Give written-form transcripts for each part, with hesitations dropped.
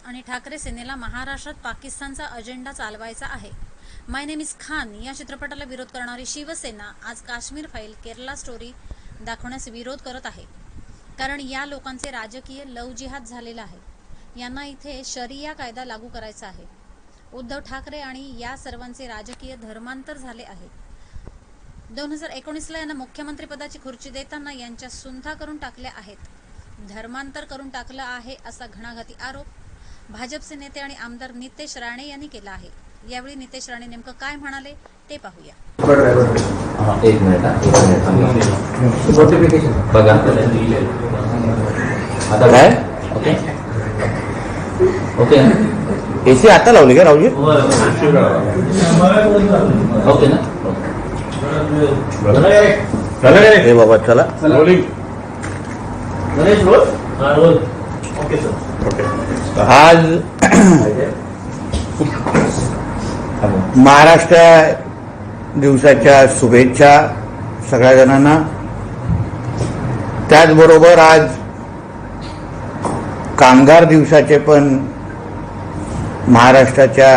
आणि ठाकरे सेनेला महाराष्ट्रात पाकिस्तानचा अजेंडा चालवायचा आहे. माय नेम इज खान या चित्रपटाला विरोध करणारी शिवसेना आज काश्मीर फाईल केरला स्टोरी दाखवण्यास विरोध करत आहे. कारण या लोकांचे राजकीय लव जिहाद झालेला आहे. यांना इथे शरिया कायदा लागू करायचा आहे. उद्धव ठाकरे आणि या सर्वांचे राजकीय धर्मांतर झाले आहे. 2019ला यांना मुख्यमंत्री पदाची खुर्ची देताना यांच्या सुंथा करून टाकल्या आहेत. धर्मांतर करून टाकलं आहे असा घणाघाती आरोप भाजपचे नेते आणि आमदार नितेश राणे यांनी केला आहे. यावेळी नितेश राणे नेमकं काय म्हणाले ते पाहूया. एक मिनिट बघा आता काय ओके ओके एसी आता लावली का राहुजी? ओके ना हे बाबा चला आज महाराष्ट्र दिवसाच्या शुभेच्छा सगळ्या जणांना. त्याचबरोबर आज कामगार दिवसाचे पण महाराष्ट्राच्या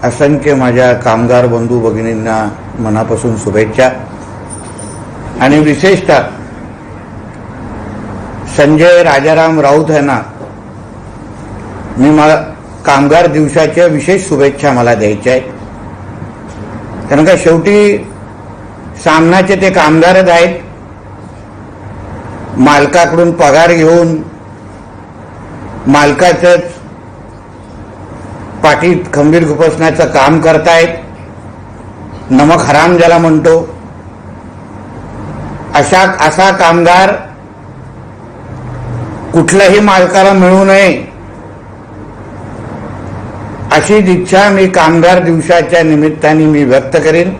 असंख्य माझ्या कामगार बंधू भगिनींना मनापासून शुभेच्छा. आणि विशेषतः संजय राजाराम राऊत यांना मी कामगार दिवसाच्या विशेष शुभेच्छा मला द्यायच्या आहेत. कारण का शेवटी सामनाचे ते कामगारच आहेत. मालकाकडून पगार घेऊन मालकाचंच पाठीत खंबीर खुपसण्याचं काम करतायत. नमक हराम ज्याला म्हणतो असा कामगार कुठल्याही मालकाला मिळू नये अशी इच्छा मी कामगार दिवसाच्या निमित्ताने मी व्यक्त करेन.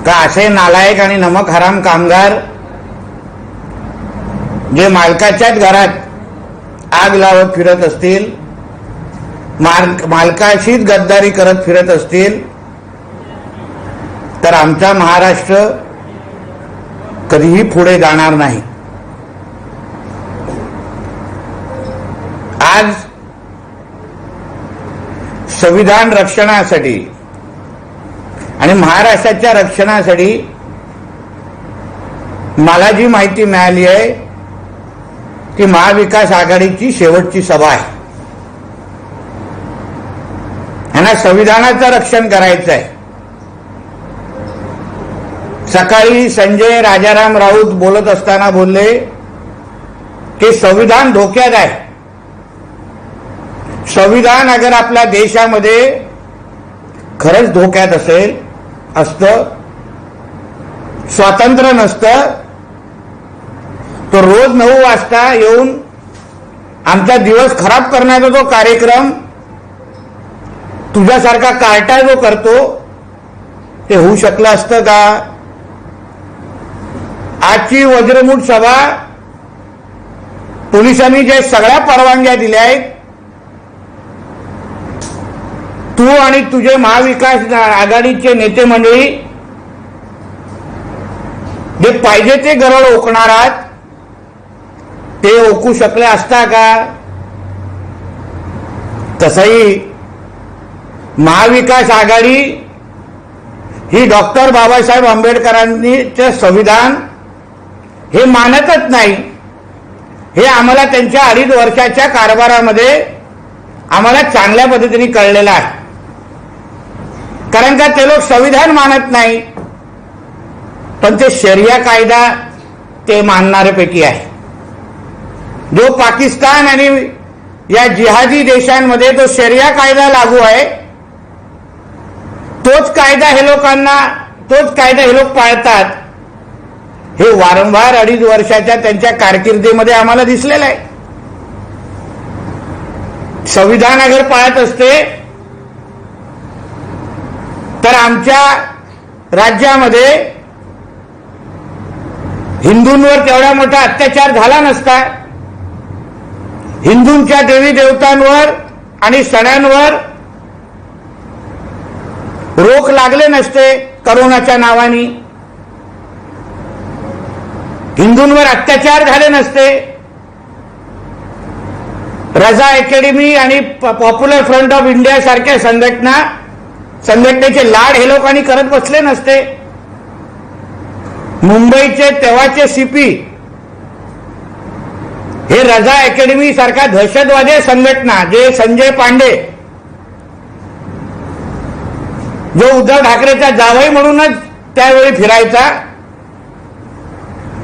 का असे नालायक आणि नमक हराम कामगार जे मालकाच्याच घरात आग लावत फिरत असतील, मालकाशीच गद्दारी करत फिरत असतील तर आमचा महाराष्ट्र कधीही पुढे जाणार नाही. आज संविधान रक्षणासाठी आणि महाराष्ट्राच्या रक्षणासाठी मला जी माहिती मिळाली आहे ती महाविकास आघाडीची शेवटची सभा आहे. यांना संविधानाचं रक्षण करायचं आहे. सकाळी संजय राजाराम राऊत बोलत असताना बोलले की संविधान धोक्यात आहे. संविधान अगर आपल्या देशामध्ये खरंच धोक्यात असतं, स्वातंत्र्य नसतं, तो रोज 9 वाजता येऊन आमचा दिवस खराब करण्याचा जो कार्यक्रम तुझ्यासारखा कार्टा जो करतो ते होऊ शकलं असतं का? आजची वज्रमूठ सभा पोलिसांनी जे सगळ्या परवानग्या दिल्या आहेत, तू आणि तुझे महाविकास आघाडीचे नेते मंडळी जे पाहिजे ते गरळ ओकणार आहात ते ओकू शकले असता का? तसंही महाविकास आघाडी ही डॉक्टर बाबासाहेब आंबेडकरांचे संविधान हे मानतच नाही. हे आम्हाला त्यांच्या 2.5 वर्षाच्या कारभारामध्ये आम्हाला चांगल्या पद्धतीने कळलेलं आहे. कारण का ते लोक संविधान मानत नाही पण ते शरिया कायदा ते मानणाऱ्यापैकी आहे. जो पाकिस्तान आणि या जिहादी देशांमध्ये जो शरिया कायदा लागू आहे तोच कायदा हे लोक पाळतात. हे वारंवार 2.5 वर्षाच्या त्यांच्या कारकिर्दीमध्ये आम्हाला दिसलेलं आहे. संविधान अगर पाळत असते तर आमच्या राज्यामध्ये हिंदूंवर तेवढा मोठा अत्याचार झाला नसता. हिंदूंच्या देवी देवतांवर आणि सणांवर रोख लागले नसते. करोनाच्या नावाने हिंदूंवर अत्याचार झाले नसते. रजा अकॅडमी आणि पॉप्युलर फ्रंट ऑफ इंडिया सारख्या संघटनेचे लाड हे लोकांनी करत बसले नसते. मुंबईचे तेव्हाचे सीपी हे रजा अकॅडमी सारख्या दहशतवादी संघटना, जे संजय पांडे जो उद्धव ठाकरेचा जावई म्हणूनच त्यावेळी फिरायचा,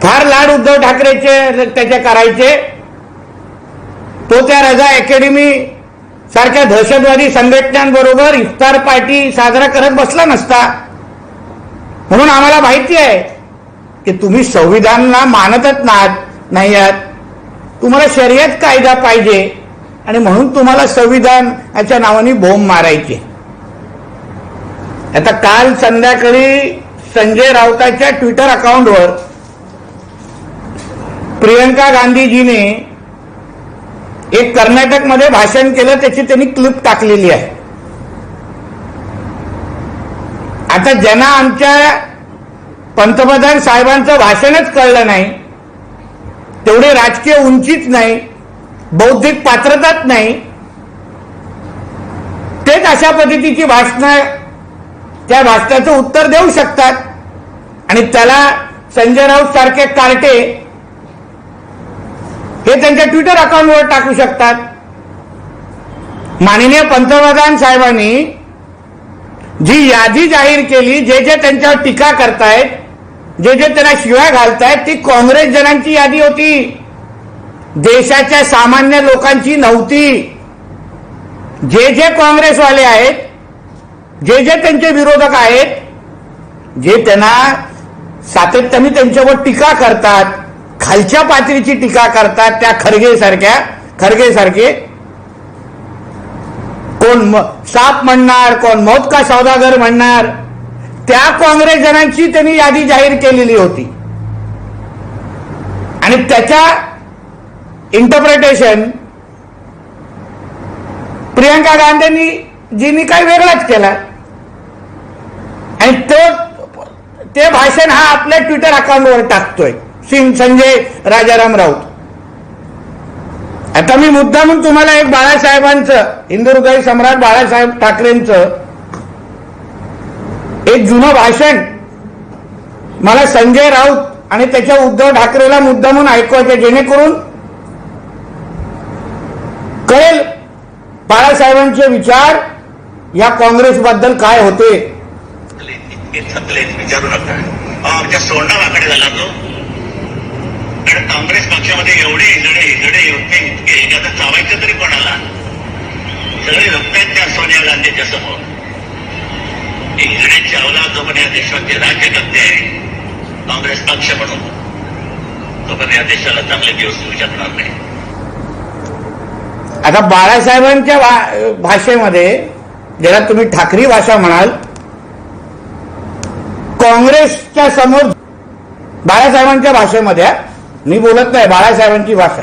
फार लाड उद्धव ठाकरेचे त्याचे करायचे, तो त्या रजा अकॅडमी सारख्या दहशतवादी संघटनांबरोबर इफ्तार पार्टी साजरा करत बसला नसता. म्हणून आम्हाला माहिती आहे की तुम्ही संविधानाला मानतच नाही आहात. तुम्हाला शर्यत कायदा पाहिजे आणि म्हणून तुम्हाला संविधानाच्या नावाने बोंब मारायचे. आता काल संध्याकाळी संजय राऊताच्या ट्विटर अकाउंटवर प्रियंका गांधीजीने एक कर्नाटकमध्ये भाषण केलं, त्याची त्यांनी क्लिप टाकलेली आहे. आता ज्यांना आमच्या पंतप्रधान साहेबांचं भाषणच कळलं नाही, तेवढे राजकीय उंचीच नाही, बौद्धिक पात्रताच नाही, तेच अशा पद्धतीची भाषणं त्या भाषणाचं उत्तर देऊ शकतात आणि त्याला संजय राऊत सारखे कार्टे हे त्यांच्या ट्विटर अकाउंटवर टाकू शकतात. माननीय पंतप्रधान साहेबांनी जी यादी जाहीर केली, जे जे त्यांच्यावर टीका करतायत, जे जे त्यांना शिव्या घालतायत, ती काँग्रेस जनांची यादी होती, देशाच्या सामान्य लोकांची नव्हती. जे जे काँग्रेसवाले आहेत, जे जे त्यांचे विरोधक आहेत, जे त्यांना सातत्याने त्यांच्यावर टीका करतात, खालच्या पातळीची टीका करतात, त्या खरगे सारखे कोण साप म्हणणार, कोण मौत का सौदागर म्हणणार, त्या काँग्रेस जनांची त्यांनी यादी जाहीर केलेली होती. आणि त्याच्या इंटरप्रिटेशन प्रियंका गांधीजींनी काही वेगळाच केला आणि ते भाषण हा आपल्या ट्विटर अकाउंटवर टाकतोय संजय राजाराम राऊत. आता मी मुद्दामून तुम्हाला एक बाळासाहेबांचं, हिंदुहृदय सम्राट बाळासाहेब ठाकरेंचं एक जुनं भाषण मला संजय राऊत आणि त्याच्या उद्धव ठाकरेला मुद्दामून ऐकवायचं, जेणेकरून कळेल बाळासाहेबांचे विचार या काँग्रेसबद्दल काय होते. विचारू नका, सोडणार आकडे झाला तो. कारण काँग्रेस पक्षामध्ये एवढे इजडे इतके आता चावायचं तरी कोणाला, सगळे झोपतायत त्या सोनिया गांधीच्या समोर. इजडे चावला जो पण या देशाचे राज्यकर्ते आहे, काँग्रेस पक्ष म्हणून, तो पण या देशाला चांगले दिवस येऊ शकणार नाही. आता बाळासाहेबांच्या भाषेमध्ये, ज्याला तुम्ही ठाकरी भाषा म्हणाल, काँग्रेसच्या समोर बाळासाहेबांच्या भाषेमध्ये, मी बोलत नाही, बाळासाहेबांची भाषा.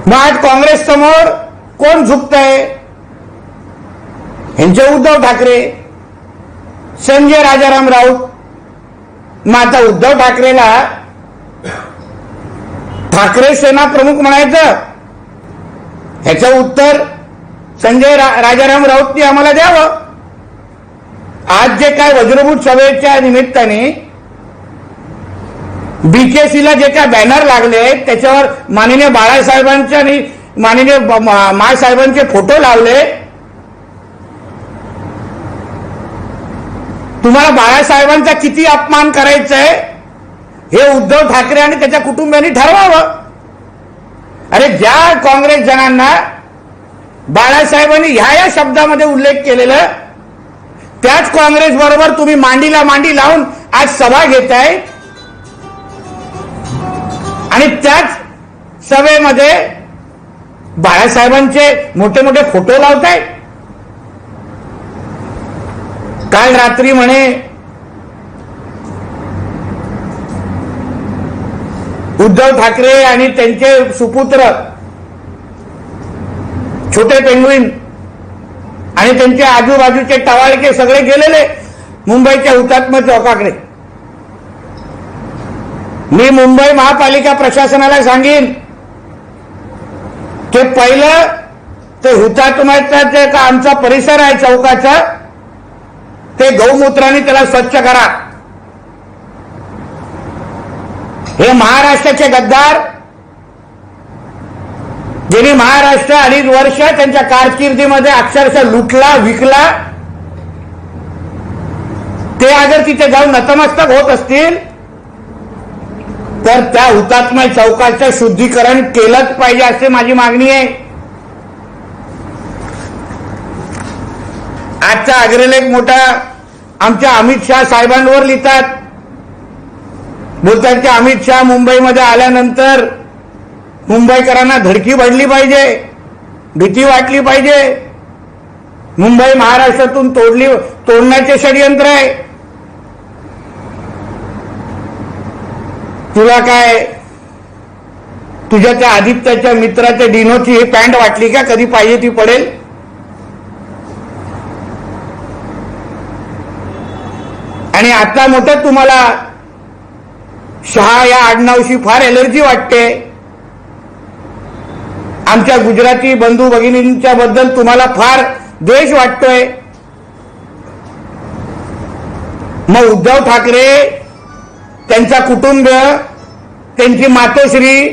मग आज काँग्रेस समोर कोण झुकतंय? यांचे उद्धव ठाकरे, संजय राजाराम राऊत. मग आता उद्धव ठाकरेला ठाकरे सेना प्रमुख म्हणायचं, ह्याचं उत्तर संजय राजाराम राऊतनी आम्हाला द्यावं. आज जे काय वज्रमूठ सभेच्या निमित्ताने बीकेसीला जे काय बॅनर लागले, त्याच्यावर माननीय बाळासाहेबांचे आणि माननीय मासाहेबांचे फोटो लावले. तुम्हाला बाळासाहेबांचा किती अपमान करायचा आहे हे उद्धव ठाकरे आणि त्याच्या कुटुंबियांनी ठरवावं. अरे, ज्या काँग्रेस जनांना बाळासाहेबांनी ह्या शब्दामध्ये उल्लेख केलेला, त्याच काँग्रेस बरोबर तुम्ही मांडीला मांडी लावून आज सभा घेताय आणि त्याच सभेमध्ये बाळासाहेबांचे मोठे मोठे फोटो लावताय. काल रात्री म्हणे उद्धव ठाकरे आणि त्यांचे सुपुत्र छोटे पेंगुइन आणि त्यांचे आजूबाजूचे टवाळके सगळे गेलेले मुंबईच्या हुतात्मा चौकाकडे. मी मुंबई महापालिका प्रशासनाला सांगेन ते पहिलं ते हुतात्म्याचा जे का आमचा परिसर आहे चौकाचा, ते गौमूत्राने त्याला स्वच्छ करा. हे महाराष्ट्राचे गद्दार, ज्यांनी महाराष्ट्र 2.5 वर्ष त्यांच्या कारकिर्दीमध्ये अक्षरशः लुटला विकला, ते अगर तिथे जाऊन नतमस्तक होत असतील तर त्या हुतात्मा चौकाचं शुद्धीकरण केलंच पाहिजे अशी माझी मागणी आहे. आजचा अग्रलेख मोठा आमच्या अमित शहा साहेबांवर लिहितात. बोलतात की अमित शहा मुंबईमध्ये आल्यानंतर मुंबईकरांना धडकी भरली पाहिजे, भीती वाटली पाहिजे. मुंबई महाराष्ट्रातून तोडण्याचे षडयंत्र आहे. तुला काय तुझ्या त्या आदित्याच्या मित्राच्या डिनोची ही पॅन्ट वाटली का? कधी पाहिजे ती पडेल. आणि आता मोठं तुम्हाला शहा या आडनावशी फार एलर्जी वाटते. आमच्या गुजराती बंधू भगिनींच्या बद्दल तुम्हाला फार द्वेष वाटतोय. मग उद्धव ठाकरे, त्यांचा कुटुंब, त्यांची मातोश्री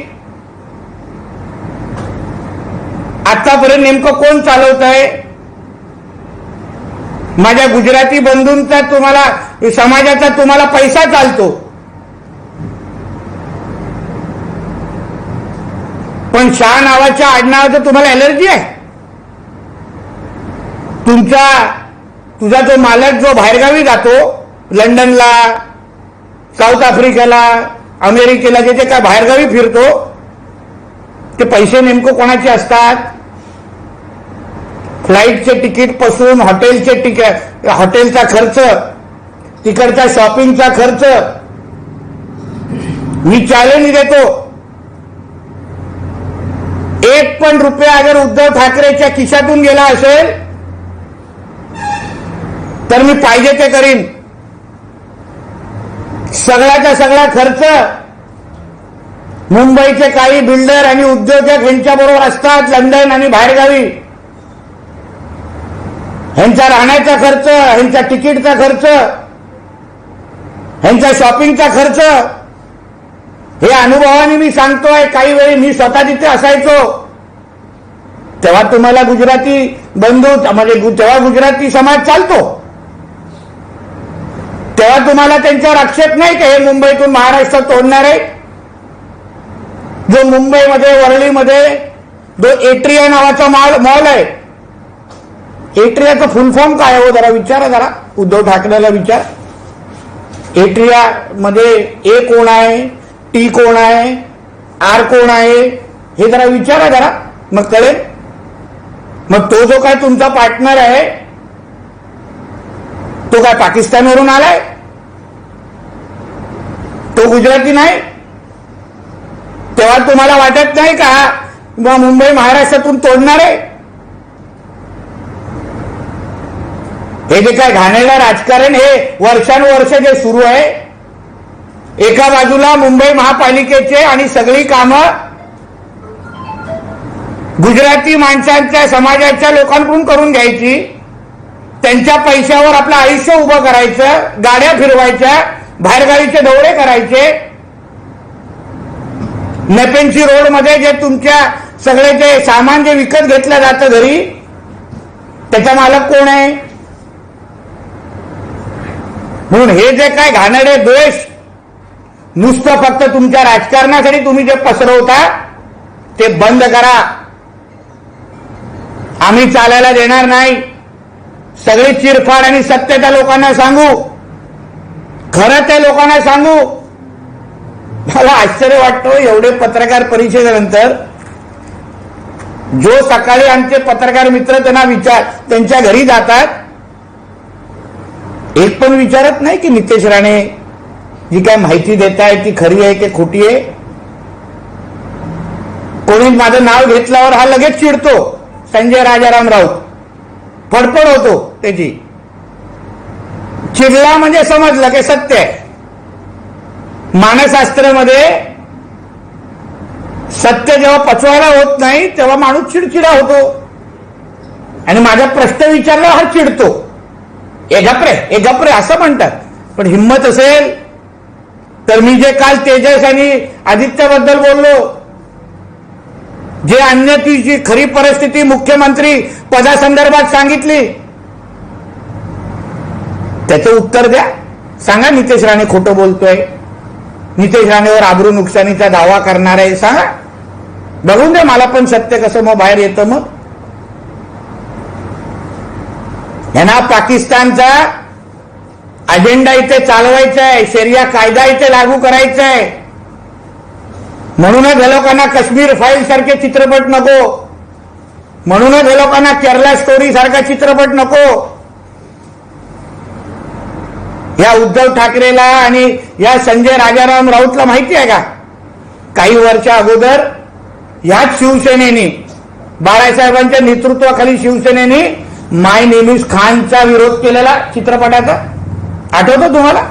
आतापर्यंत नेमकं कोण चालवत आहे? माझ्या गुजराती बंधूंचा तुम्हाला समाजाचा तुम्हाला पैसा चालतो, पण शाह नावाच्या आडनावाचं तुम्हाला एलर्जी आहे. तुझा जो मालक जो बाहेरगावी जातो, लंडनला, साऊथ आफ्रिकेला, अमेरिकेला, जे काय बाहेरगावी फिरतो, ते पैसे नेमकं कोणाचे असतात? फ्लाईटचे तिकीट पासून हॉटेलचे तिकीट, हॉटेलचा खर्च, तिकडचा शॉपिंगचा खर्च. मी चॅलेंज देतो, 1 पण रुपया अगर उद्धव ठाकरेच्या खिशातून गेला असेल तर मी पाहिजे ते करीन. सगळ्याचा सगळा खर्च मुंबईचे काही बिल्डर आणि उद्योजक यांच्याबरोबर असतात लंडन आणि बाहेरगावी. ह्यांचा राहण्याचा खर्च, ह्यांचा तिकीटचा खर्च, ह्यांचा शॉपिंगचा खर्च, हे अनुभवाने मी सांगतोय. काही वेळी मी स्वतः तिथे असायचो, तेव्हा तुम्हाला गुजराती बंधू म्हणजे तेव्हा गुजराती समाज चालतो, तेव्हा तुम्हाला त्यांच्यावर आक्षेप नाही की हे मुंबईतून महाराष्ट्र तोडणार आहे. जो मुंबईमध्ये वरळीमध्ये जो एट्रिया नावाचा मॉल आहे, एट्रियाचं फुल फॉर्म काय हो? जरा विचारा, जरा उद्धव ठाकरेला विचार. एट्रिया मध्ये ए कोण आहे, टी कोण आहे, आर कोण आहे, हे जरा विचारा जरा, मग कळेल. मग तो जो काय तुमचा पार्टनर आहे तो काय पाकिस्तानवरून आलाय? तो गुजराती नाही? तेव्हा तुम्हाला वाटत नाही का मुंबई महाराष्ट्रातून तोडणार आहे? हे जे काय घाणेरडं राजकारण हे वर्षानुवर्ष जे सुरू आहे, एका बाजूला मुंबई महापालिकेचे आणि सगळी कामं गुजराती माणसांच्या समाजाच्या लोकांकडून करून घ्यायची, त्यांच्या पैशावर आपलं आयुष्य उभं करायचं, गाड्या फिरवायच्या, बाहेरगावीचे दौरे करायचे. नेपेंची रोड मध्ये जे तुमच्या सगळे जे सामान जे विकत घेतलं जातं घरी, त्याचा मालक कोण आहे? म्हणून हे जे काय घाणेरडे द्वेष नुसतं फक्त तुमच्या राजकारणासाठी तुम्ही जे पसरवता ते बंद करा. आम्ही चालायला देणार नाही. सगळी चिरफाड आणि सत्य त्या लोकांना सांगू, खरं त्या लोकांना सांगू. मला आश्चर्य वाटतं, एवढे पत्रकार परिषदेनंतर जो सकाळी आमचे पत्रकार मित्र त्यांच्या घरी जातात, एक पण विचारत नाही की नितेश राणे जी काय माहिती देत आहे ती खरी आहे की खोटी आहे. कोणी माझं नाव घेतल्यावर हा लगेच चिडतो. संजय राजाराम राऊत फडफड होतो त्याची. चिडला म्हणजे समजलं की सत्य आहे. मानसशास्त्रामध्ये सत्य जेव्हा पचवायला होत नाही तेव्हा माणूस चिडचिडा होतो आणि माझा प्रश्न विचारला हा चिडतो. ए गपरे असं म्हणतात. पण हिंमत असेल तर मी जे काल तेजस आणि आदित्यबद्दल बोललो, जे अन्यतीची खरी परिस्थिती मुख्यमंत्री पदासंदर्भात सांगितली, त्याचं उत्तर द्या. सांगा नितेश राणे खोटं बोलतोय, नितेश राणेवर आबरू नुकसानीचा दावा करणार आहे, सांगा. बघून द्या मला पण सत्य कसं मग बाहेर येतं. मग यांना पाकिस्तानचा अजेंडा इथे चालवायचा आहे, शरिया कायदा इथे लागू करायचा आहे. म्हणूनच हे लोकांना काश्मीर फाईल सारखे चित्रपट नको, म्हणूनच हे लोकांना केरला स्टोरी सारखा चित्रपट नको. या उद्धव ठाकरेला आणि या संजय राजाराम राऊतला माहिती आहे का, काही वर्षा अगोदर याच शिवसेनेने, बाळासाहेबांच्या नेतृत्वाखाली शिवसेनेने माय नेम इज खानचा विरोध केलेला चित्रपटाचा, आठवतो तुम्हाला?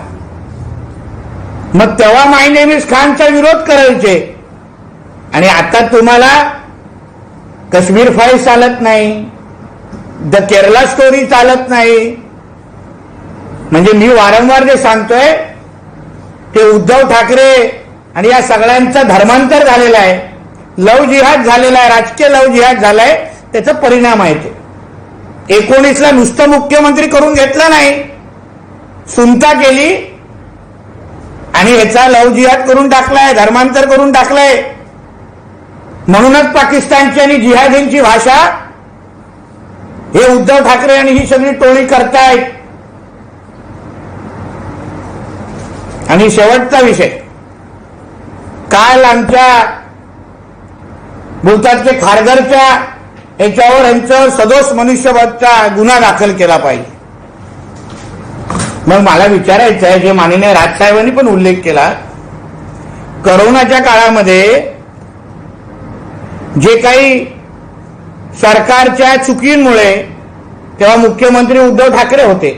मग तेव्हा माय नेम इज खानचा विरोध करायचे आणि आता तुम्हाला काश्मीर फाईल चालत नाही, द केरला स्टोरी चालत नाही. म्हणजे मी वारंवार जे सांगतोय ते उद्धव ठाकरे आणि या सगळ्यांचा धर्मांतर झालेला आहे, लव जिहाद झालेला आहे, राजकीय लव जिहाद झालाय. त्याचा परिणाम आहे ते. 19ला नुसतं मुख्यमंत्री करून घेतला नाही, सुनता केली आणि ह्याचा लव जिहाद करून टाकलाय, धर्मांतर करून टाकलाय. म्हणूनच पाकिस्तानची आणि जिहादींची भाषा हे उद्धव ठाकरे आणि ही सगळी टोळी करतायत. आणि शेवटचा विषय, काल आमच्या बोलतात की खारघरच्या याच्यावर यांचं सदोष मनुष्यवधचा गुन्हा दाखल केला पाहिजे. मग मला विचारायचं आहे, जे माननीय राजसाहेबांनी पण उल्लेख केला, करोनाच्या काळामध्ये जे काही सरकारच्या चुकींमुळे, तेव्हा मुख्यमंत्री उद्धव ठाकरे होते,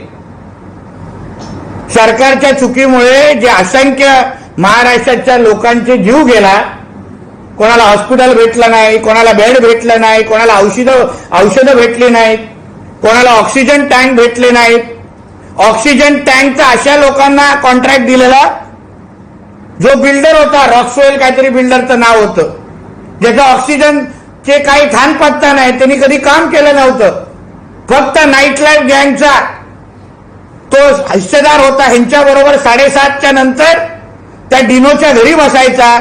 सरकारच्या चुकीमुळे जे असंख्य महाराष्ट्राच्या लोकांचे जीव गेला, कोणाला हॉस्पिटल भेटलं नाही, कोणाला बेड भेटलं नाही, कोणाला औषधं भेटली नाहीत, कोणाला ऑक्सिजन टँक भेटले नाहीत. ऑक्सिजन टँकचा अशा लोकांना कॉन्ट्रॅक्ट दिलेला जो बिल्डर होता, रॉक्सवेल काहीतरी बिल्डरचं नाव होतं, ज्याचा ऑक्सिजनचे काही थान पत्ता नाही, त्यांनी कधी काम केलं नव्हतं. फक्त नाईट लाईफ गँगचा तो हिस्सेदार होता, ह्यांच्याबरोबर 7:30च्या नंतर त्या डिनोच्या घरी बसायचा,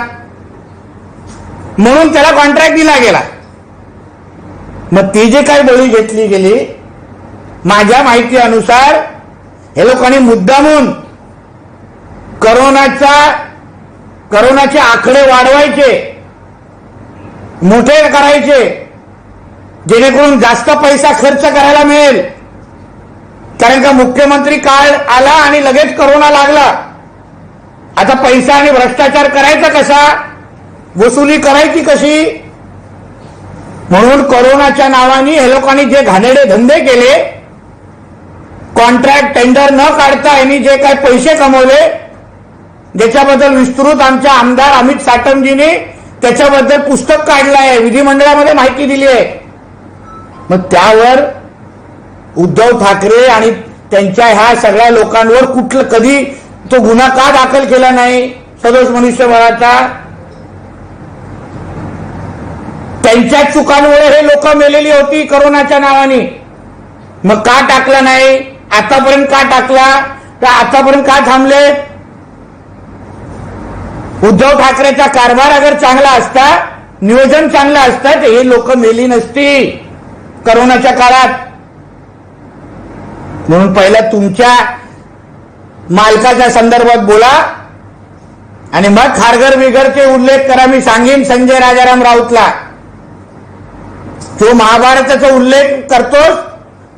म्हणून त्याला कॉन्ट्रॅक्ट दिला गेला. मग ती जे काही बळी घेतली गेली, माझ्या माहिती अनुसार हे लोकांनी मुद्दामून करोनाचे आकडे वाढवायचे, मोठे करायचे, जेणेकरून जास्त पैसा खर्च करायला मिळेल. कारण का मुख्यमंत्री काळ आला आणि लगेच करोना लागला. आता पैसा आणि भ्रष्टाचार करायचा कसा, वसुली करायची कशी? म्हणून करोनाच्या नावाने हे लोकांनी जे घाणेरडे धंदे केले, कॉन्ट्रॅक्ट टेंडर न काढता यांनी जे काही पैसे कमवले, ज्याच्याबद्दल विस्तृत आमच्या आमदार अमित साटमजीने त्याच्याबद्दल पुस्तक काढलं आहे, विधिमंडळामध्ये माहिती दिली आहे. मग त्यावर उद्धव ठाकरे आणि त्यांच्या ह्या सगळ्या लोकांवर कधी तो गुन्हा का दाखल केला नाही सदोष मनुष्यबळाचा? त्यांच्या चुकांमुळे हे लोक मेलेली होती करोनाच्या नावाने. मग का टाकला नाही? आतापर्यंत का टाकला? तर आतापर्यंत का थांबले? उद्धव ठाकरेचा कारभार अगर चांगला असता, नियोजन चांगलं असतं, तर हे लोक मेली नसती करोनाच्या काळात. म्हणून पहिला तुमच्या मालकाच्या संदर्भात बोला आणि मग खारघर बिगरचे उल्लेख करा. मी सांगेन संजय राजाराम राऊतला, तो महाभारताचा उल्लेख करतोस,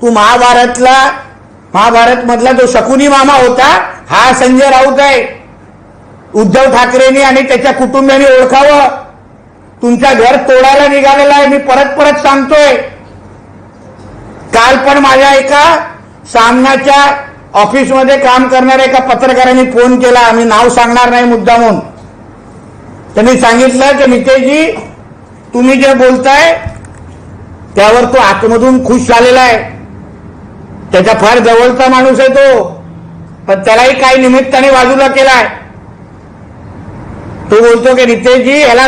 तू महाभारत मधला जो शकुनी मामा होता हा संजय राऊत आहे. उद्धव ठाकरेंनी आणि त्याच्या कुटुंबियांनी ओळखावं. तुमच्या घर तोडायला निघालेला आहे. मी परत सांगतोय. काल पण माझ्या एका सामनाच्या ऑफिसमध्ये काम करणाऱ्या एका पत्रकारांनी फोन केला, आम्ही नाव सांगणार नाही मुद्दामून. त्यांनी सांगितलं की नितेशजी तुम्ही जे बोलताय त्यावर तो आतमधून खुश झालेला आहे, त्याचा फार जवळचा माणूस आहे तो, पण त्यालाही काही निमित्ताने बाजूला केलाय. तो बोलतो की नितेशजी याला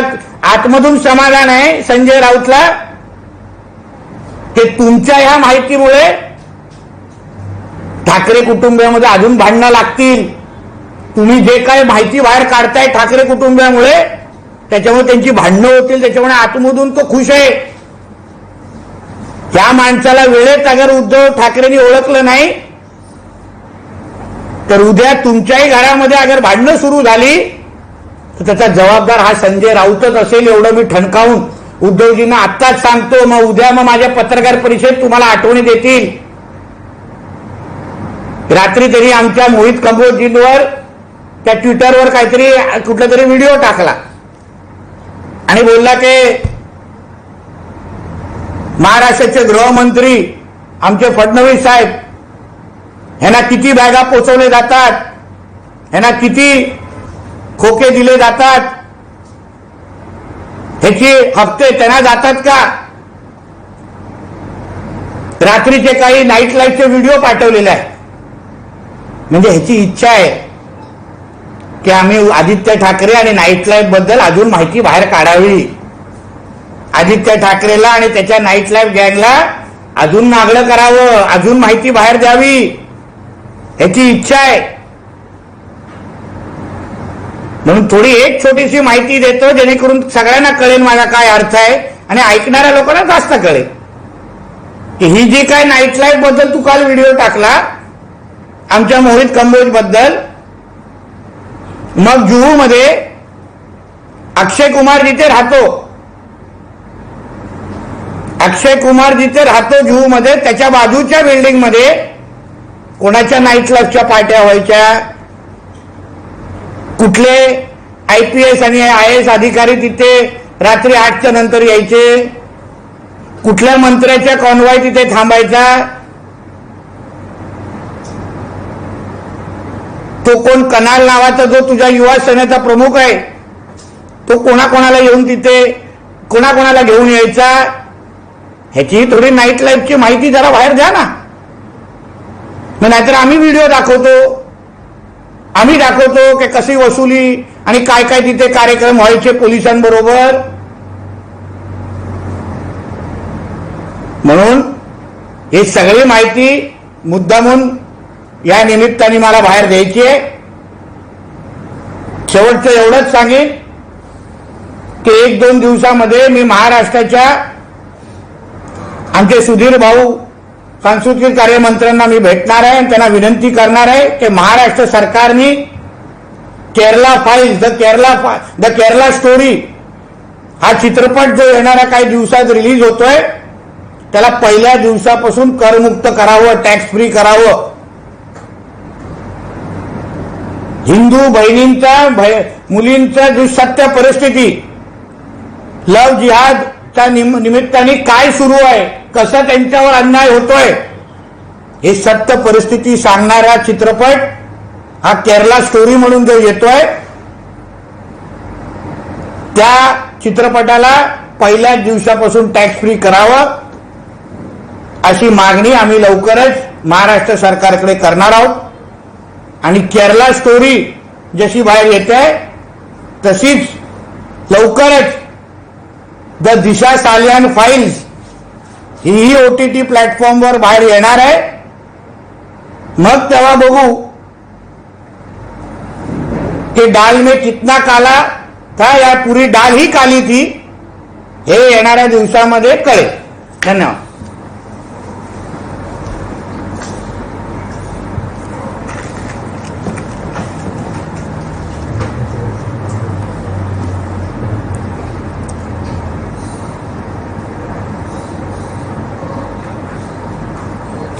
आतमधून समाधान आहे संजय राऊतला की तुमच्या ह्या माहितीमुळे ठाकरे कुटुंबियामध्ये अजून भांडणं लागतील. तुम्ही जे काही माहिती बाहेर काढताय ठाकरे कुटुंबियामुळे त्याच्यामुळे त्यांची भांडणं होतील, त्याच्यामुळे आतमधून तो खुश आहे. त्या माणसाला वेळेत अगर उद्धव ठाकरेंनी ओळखलं नाही तर उद्या तुमच्याही घरामध्ये अगर भांडणं सुरू झाली तर त्याचा जबाबदार हा संजय राऊतच असेल, एवढं मी ठणकावून उद्धवजींना आत्ताच सांगतो. मग उद्या माझ्या पत्रकार परिषदेत तुम्हाला आठवणी देतील. रात्री त्यांनी आमच्या मोहित कंबोजींवर त्या ट्विटरवर काहीतरी कुठला तरी व्हिडिओ टाकला आणि बोलला की महाराष्ट्राचे गृहमंत्री आमचे फडणवीस साहेब ह्यांना किती बॅगा पोचवले जातात, ह्यांना किती खोके दिले जातात, ह्याचे हप्ते त्यांना जातात का. रात्रीचे काही नाईट लाईफचे व्हिडिओ पाठवलेले आहेत. म्हणजे ह्याची इच्छा आहे की आम्ही आदित्य ठाकरे आणि नाईट लाईफ बद्दल अजून माहिती बाहेर काढावी, आदित्य ठाकरेला आणि त्याच्या नाईट लाईफ गँगला अजून नागडं करावं, अजून माहिती बाहेर द्यावी, ह्याची इच्छा आहे. म्हणून थोडी एक छोटीशी माहिती देतो जेणेकरून सगळ्यांना कळेल माझा काय अर्थ आहे आणि ऐकणाऱ्या लोकांना जास्त कळेल की ही जी काय नाईट लाईफ बद्दल तू काल व्हिडिओ टाकला आमच्या मोहित कंबोज बद्दल, मग जुहू मध्ये अक्षय कुमार जिथे राहतो, अक्षय कुमार जिथे राहतो जुहू मध्ये, त्याच्या बाजूच्या बिल्डिंग मध्ये कोणाच्या नाईट लाईफच्या पार्ट्या व्हायच्या, कुठले IPS आणि IAS अधिकारी तिथे रात्री 8च्या नंतर यायचे, कुठल्या मंत्र्याच्या कॉन्वॉय तिथे थांबायचा, तो कोण कनाल नावाचा जो तुझ्या युवा सेनेचा प्रमुख आहे तो कोणाकोणाला येऊन तिथे कोणाकोणाला घेऊन यायचा, ह्याची थोडी नाईट लाईफची माहिती जरा बाहेर द्या ना. नाहीतर आम्ही व्हिडिओ दाखवतो, आम्ही दाखवतो की कशी वसुली आणि काय काय तिथे कार्यक्रम व्हायचे पोलिसांबरोबर. म्हणून ही सगळी माहिती मुद्दामून या निमित्ताने मला बाहेर द्यायची आहे. शेवटचं एवढंच सांगेन की 1-2 दिवसामध्ये मी महाराष्ट्राच्या आमचे सुधीर भाऊ सांस्कृतिक कार्यमंत्र्यांना मी भेटणार आहे आणि त्यांना विनंती करणार आहे की महाराष्ट्र सरकारने Kerala files the Kerala story हा चित्रपट जो येणाऱ्या काही दिवसात रिलीज होतोय त्याला पहिल्या दिवसापासून करमुक्त करावं, टॅक्स फ्री करावं. हिंदू बहिणींचा मुलींचा जी सत्य परिस्थिती, लव जिहादच्या निमित्ताने काय सुरू आहे, कसं त्यांच्यावर अन्याय होतोय, हे सत्य परिस्थिती सांगणारा चित्रपट हा केरला स्टोरी म्हणून जो येतोय त्या चित्रपटाला पहिल्या दिवसापासून टॅक्स फ्री करावं अशी मागणी आम्ही लवकरच महाराष्ट्र सरकारकडे करणार आहोत. आणि केरला स्टोरी जशी बाहेर येते तशीच लवकरच the Disha Salian files he OTT प्लॅटफॉर्मवर बाहेर येणार आहे. मग तेव्हा बघू कि डाल में कितना काला था या पूरी डाल ही काली थी, हे येणाऱ्या दिवसामध्ये कळेल. धन्यवाद.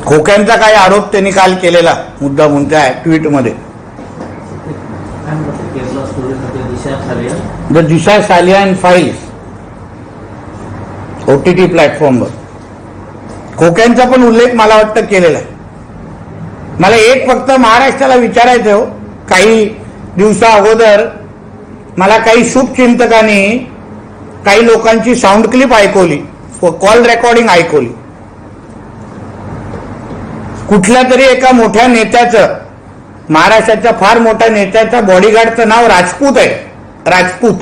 खोक्यांचा काही आरोप त्यांनी काल केलेला मुद्दा म्हणत्या ट्विटमध्ये. The Disha Salian files OTT प्लॅटफॉर्मवर खोक्यांचा पण उल्लेख मला वाटतं केलेला आहे. मला एक फक्त महाराष्ट्राला विचारायचं हो, काही दिवसा अगोदर मला काही शुभचिंतकांनी काही लोकांची साऊंड क्लिप ऐकवली, कॉल रेकॉर्डिंग ऐकवली. कुठल्या तरी एका मोठ्या नेत्याचं, महाराष्ट्राच्या फार मोठ्या नेत्याच्या बॉडीगार्डचं नाव राजपूत आहे. राजपूत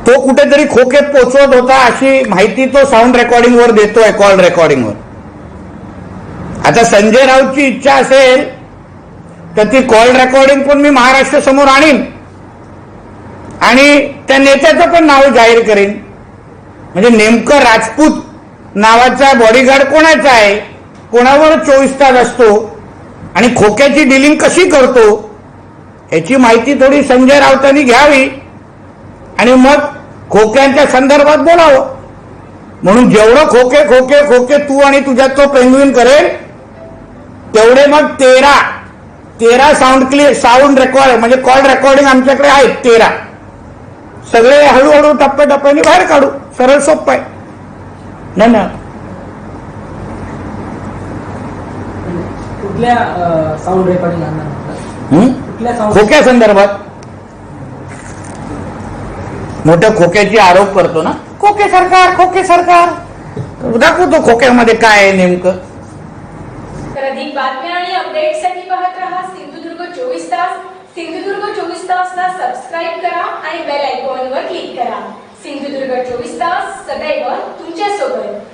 तो कुठेतरी खोके पोचवत होता अशी माहिती तो साऊंड रेकॉर्डिंग वर देतोय, कॉल रेकॉर्डिंग वर. आता संजय राऊतची इच्छा असेल तर ती कॉल रेकॉर्डिंग पण मी महाराष्ट्र समोर आणीन आणि त्या नेत्याचं पण नाव जाहीर करेन. म्हणजे नेमकं राजपूत नावाचा बॉडीगार्ड कोणाचा आहे, कोणावर 24 तास असतो आणि खोक्याची डिलिंग कशी करतो याची माहिती थोडी संजय राऊतांनी घ्यावी आणि मग खोक्यांच्या संदर्भात बोलावं. म्हणून जेवढं खोके खोके खोके तू आणि तुझ्या तो पेंग्विन करेल तेवढे मग 13 साऊंड रेकॉर्ड म्हणजे कॉल रेकॉर्डिंग आमच्याकडे आहेत 13. सगळे हळूहळू टप्प्याटप्प्याने बाहेर काढू. सरळ सोपं आहे. धन्यवाद. कुठल्या साऊंड रेकॉर्डिंग आणणार? कुठल्या साऊंड खोक्या संदर्भात मोठ्या खोक्याची आरोप करतो ना, खोके सरकार दाखवतो खोक्यामध्ये काय आहे नेमकं. तर अधिक बातम्या आणि अपडेटसाठी पाहत रहा सिंधुदुर्ग 24 तास. सिंधुदुर्ग 24 तासला सबस्क्राईब करा आणि बेल आयकॉनवर क्लिक करा. सिंधुदुर्ग 24 तास सदैव तुमच्या सोबत.